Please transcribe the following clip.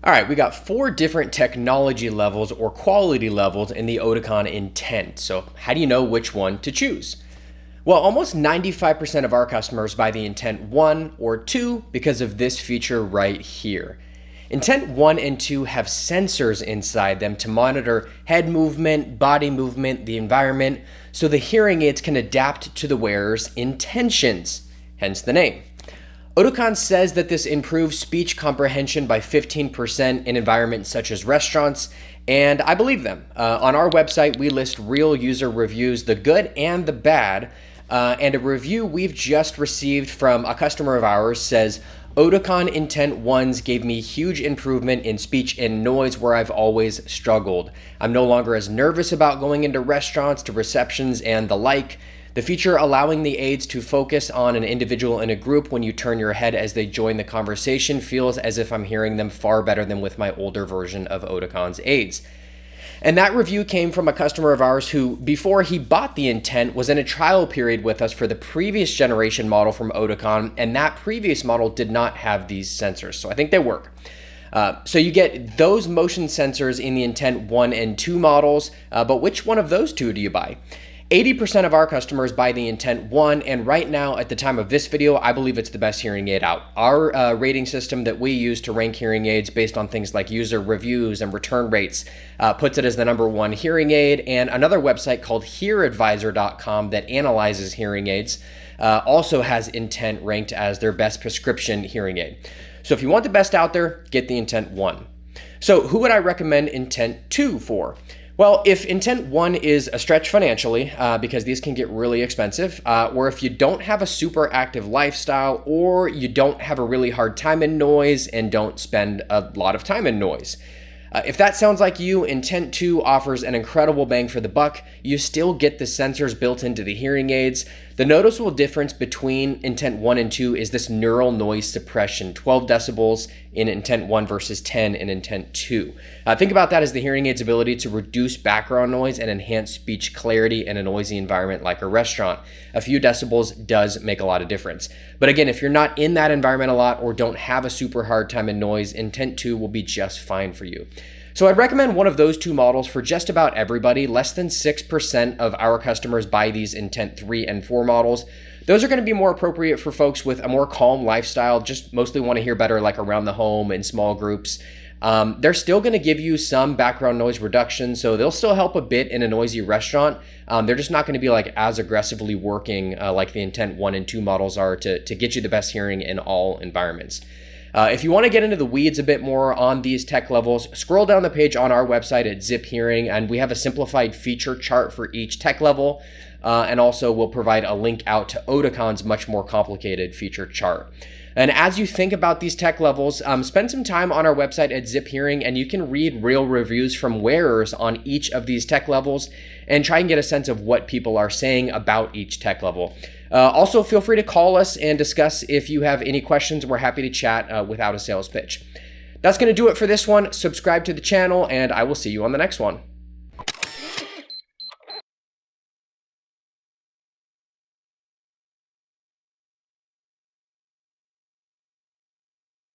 All right, we got 4 different technology levels or quality levels in the Oticon Intent. So how do you know which one to choose? Well, almost 95% of our customers buy the Intent 1 or 2 because of this feature right here. Intent 1 and 2 have sensors inside them to monitor head movement, body movement, the environment, so the hearing aids can adapt to the wearer's intentions, hence the name. Oticon says that this improves speech comprehension by 15% in environments such as restaurants, and I believe them. On our website, we list real user reviews, the good and the bad, and a review we've just received from a customer of ours says, Oticon Intent 1s gave me huge improvement in speech and noise where I've always struggled. I'm no longer as nervous about going into restaurants, to receptions, and the like. The feature allowing the aids to focus on an individual in a group when you turn your head as they join the conversation feels as if I'm hearing them far better than with my older version of Oticon's aids. And that review came from a customer of ours who, before he bought the Intent, was in a trial period with us for the previous generation model from Oticon, and that previous model did not have these sensors. So I think they work. So you get those motion sensors in the Intent 1 and 2 models, but which one of those two do you buy? 80% of our customers buy the Intent 1, and right now, at the time of this video, I believe it's the best hearing aid out. Our rating system that we use to rank hearing aids based on things like user reviews and return rates puts it as the #1 hearing aid, and another website called HearAdvisor.com that analyzes hearing aids also has Intent ranked as their best prescription hearing aid. So if you want the best out there, get the Intent 1. So who would I recommend Intent 2 for? Well, if Intent 1 is a stretch financially, because these can get really expensive, or if you don't have a super active lifestyle, or you don't have a really hard time in noise and don't spend a lot of time in noise. If that sounds like you, Intent 2 offers an incredible bang for the buck. You still get the sensors built into the hearing aids. The noticeable difference between Intent 1 and 2 is this neural noise suppression, 12 decibels in Intent 1 versus 10 in Intent 2. Think about that as the hearing aid's ability to reduce background noise and enhance speech clarity in a noisy environment like a restaurant. A few decibels does make a lot of difference. But again, if you're not in that environment a lot or don't have a super hard time in noise, Intent 2 will be just fine for you. So I'd recommend one of those two models for just about everybody. Less than 6% of our customers buy these Intent 3 and 4 models. Those are going to be more appropriate for folks with a more calm lifestyle, just mostly want to hear better like around the home in small groups. They're still going to give you some background noise reduction, so they'll still help a bit in a noisy restaurant. They're just not going to be like as aggressively working like the Intent 1 and 2 models are to get you the best hearing in all environments. If you want to get into the weeds a bit more on these tech levels, scroll down the page on our website at Zip Hearing, and we have a simplified feature chart for each tech level, and also we'll provide a link out to Oticon's much more complicated feature chart. And as you think about these tech levels, spend some time on our website at Zip Hearing, and you can read real reviews from wearers on each of these tech levels and try and get a sense of what people are saying about each tech level. Also, feel free to call us and discuss if you have any questions. We're happy to chat without a sales pitch. That's going to do it for this one. Subscribe to the channel, and I will see you on the next one.